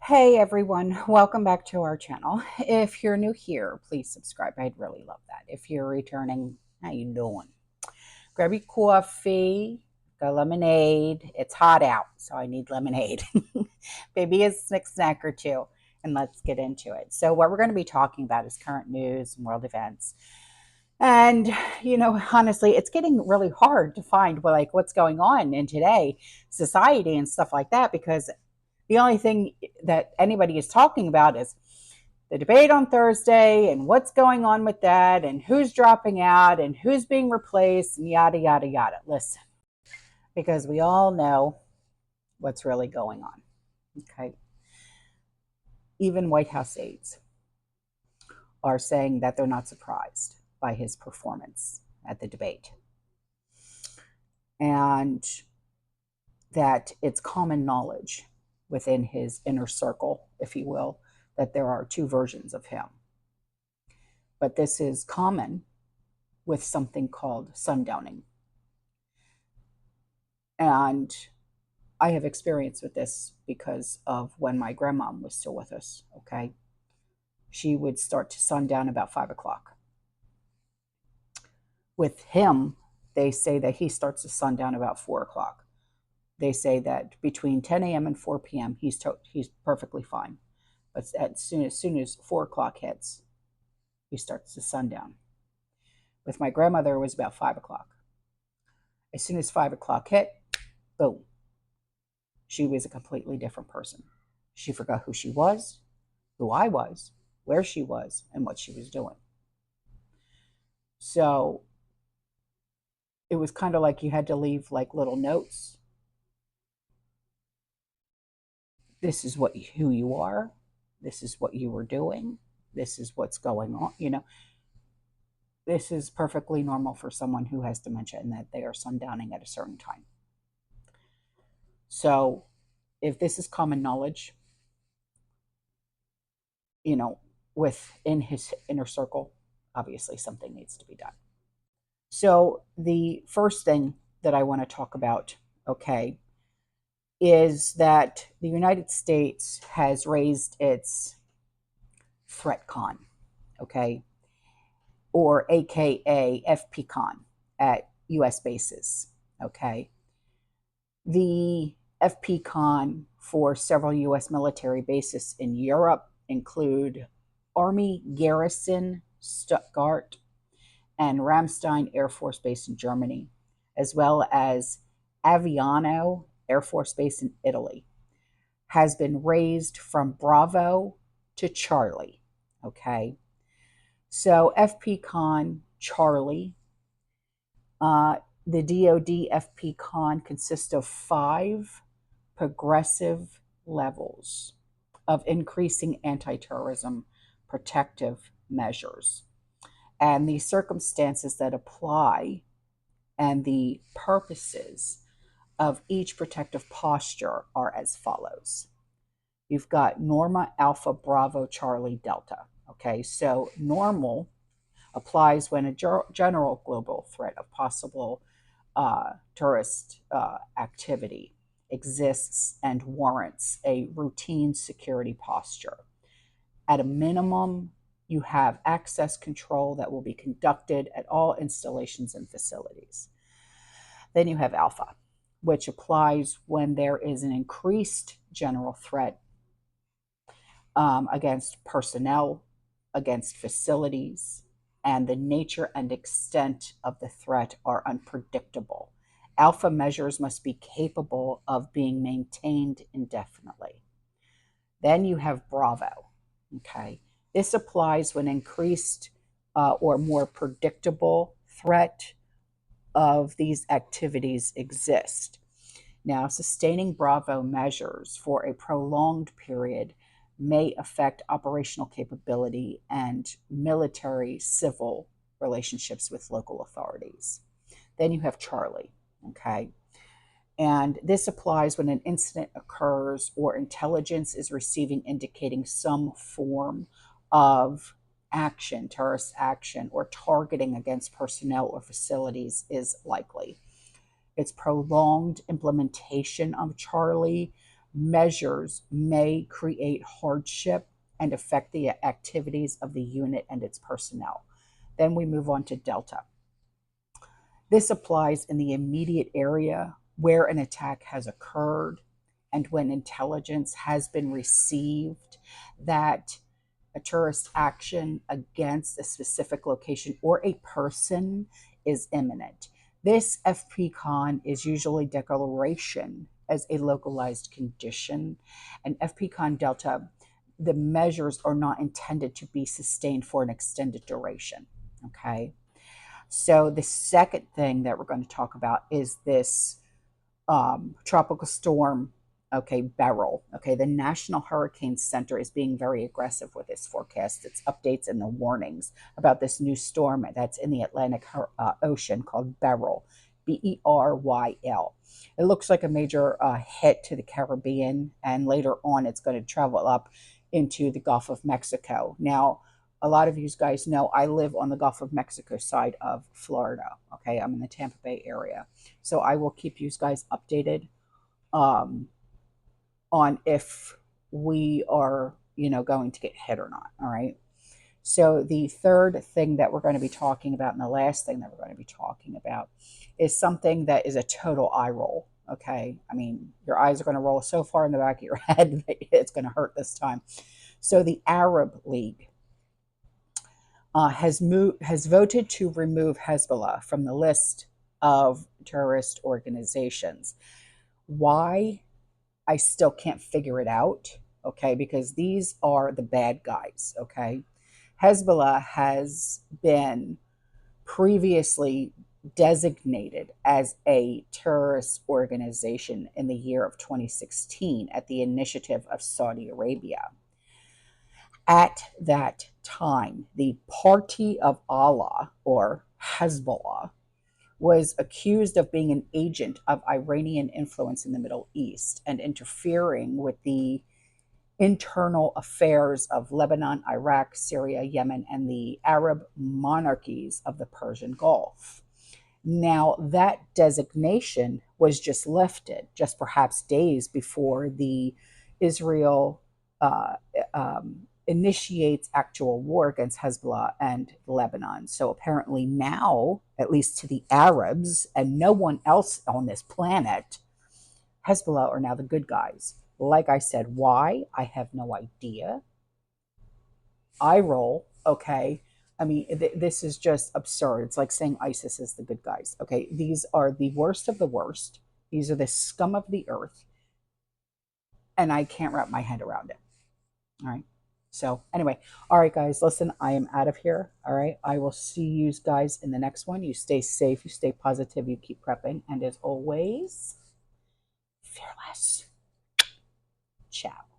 Hey everyone, welcome back to our channel. If you're new here, please subscribe. I'd really love that. If you're returning, how you doing? Grab your coffee, got lemonade. It's hot out, so I need lemonade. Maybe a snack or two, and let's get into it. So what we're going to be talking about is current news and world events. And honestly, it's getting really hard to find what's going on in today society and stuff like that because the only thing that anybody is talking about is the debate on Thursday and what's going on with that and who's dropping out and who's being replaced and yada, yada, yada. Listen, because we all know what's really going on. Okay. Even White House aides are saying that they're not surprised by his performance at the debate and that it's common knowledge within his inner circle, if you will, that there are two versions of him. But this is common with something called sundowning. And I have experience with this because of when my grandmom was still with us, okay? She would start to sundown about 5 o'clock. With him, they say that he starts to sundown about 4 o'clock. They say that between 10 a.m. and 4 p.m., he's perfectly fine. But as soon as 4 o'clock hits, he starts to sundown. With my grandmother, it was about 5 o'clock. As soon as 5 o'clock hit, boom, she was a completely different person. She forgot who she was, who I was, where she was, and what she was doing. So it was kind of like you had to leave like little notes. This is who you are. This is what you were doing. This is what's going on. This is perfectly normal for someone who has dementia and that they are sundowning at a certain time. So if this is common knowledge, within his inner circle, obviously something needs to be done. So the first thing that I want to talk about, okay, is that the United States has raised its threat con, okay, or AKA FPCon at US bases, okay. The FPCon for several US military bases in Europe include Army Garrison Stuttgart and Ramstein Air Force Base in Germany, as well as Aviano Air Force Base in Italy, has been raised from Bravo to Charlie. Okay. So FPCon Charlie, the DoD FPCon consists of 5 progressive levels of increasing anti-terrorism protective measures. And the circumstances that apply and the purposes of each protective posture are as follows. You've got Norma, Alpha, Bravo, Charlie, Delta. Okay, so normal applies when a general global threat of possible terrorist activity exists and warrants a routine security posture. At a minimum, you have access control that will be conducted at all installations and facilities. Then you have Alpha, which applies when there is an increased general threat against personnel, against facilities, and the nature and extent of the threat are unpredictable. Alpha measures must be capable of being maintained indefinitely. Then you have Bravo. Okay, this applies when increased or more predictable threat of these activities exist. Now, sustaining Bravo measures for a prolonged period may affect operational capability and military civil relationships with local authorities. Then you have Charlie, okay? And this applies when an incident occurs or intelligence is receiving indicating some form of action, terrorist action, or targeting against personnel or facilities is likely. Its prolonged implementation of Charlie measures may create hardship and affect the activities of the unit and its personnel. Then we move on to Delta. This applies in the immediate area where an attack has occurred and when intelligence has been received that a terrorist action against a specific location or a person is imminent. This FPCON is usually declaration as a localized condition, and FPCON Delta, the measures are not intended to be sustained for an extended duration. Okay. So the second thing that we're going to talk about is this tropical storm, okay, Beryl. Okay, the National Hurricane Center is being very aggressive with its forecast, its updates, and the warnings about this new storm that's in the Atlantic Ocean called Beryl, Beryl. It looks like a major hit to the Caribbean, and later on, it's going to travel up into the Gulf of Mexico. Now, a lot of you guys know I live on the Gulf of Mexico side of Florida. Okay, I'm in the Tampa Bay area. So I will keep you guys updated on if we are, going to get hit or not. All right. So the third thing that we're going to be talking about, and the last thing that we're going to be talking about, is something that is a total eye roll. Okay. I mean, your eyes are going to roll so far in the back of your head, it's going to hurt this time. So the Arab League has voted to remove Hezbollah from the list of terrorist organizations. Why? I still can't figure it out, okay, because these are the bad guys, okay? Hezbollah has been previously designated as a terrorist organization in the year of 2016 at the initiative of Saudi Arabia. At that time, the Party of Allah, or Hezbollah, was accused of being an agent of Iranian influence in the Middle East and interfering with the internal affairs of Lebanon, Iraq, Syria, Yemen, and the Arab monarchies of the Persian Gulf. Now, that designation was just lifted just perhaps days before the Israel initiates actual war against Hezbollah and Lebanon. So apparently now, at least to the Arabs and no one else on this planet, Hezbollah are now the good guys. Like I said, why? I have no idea. I roll, okay. I mean, this is just absurd. It's like saying ISIS is the good guys. Okay, these are the worst of the worst. These are the scum of the earth. And I can't wrap my head around it. All right. So anyway, all right, guys, listen, I am out of here. All right. I will see you guys in the next one. You stay safe, you stay positive, you keep prepping. And as always, fearless. Ciao.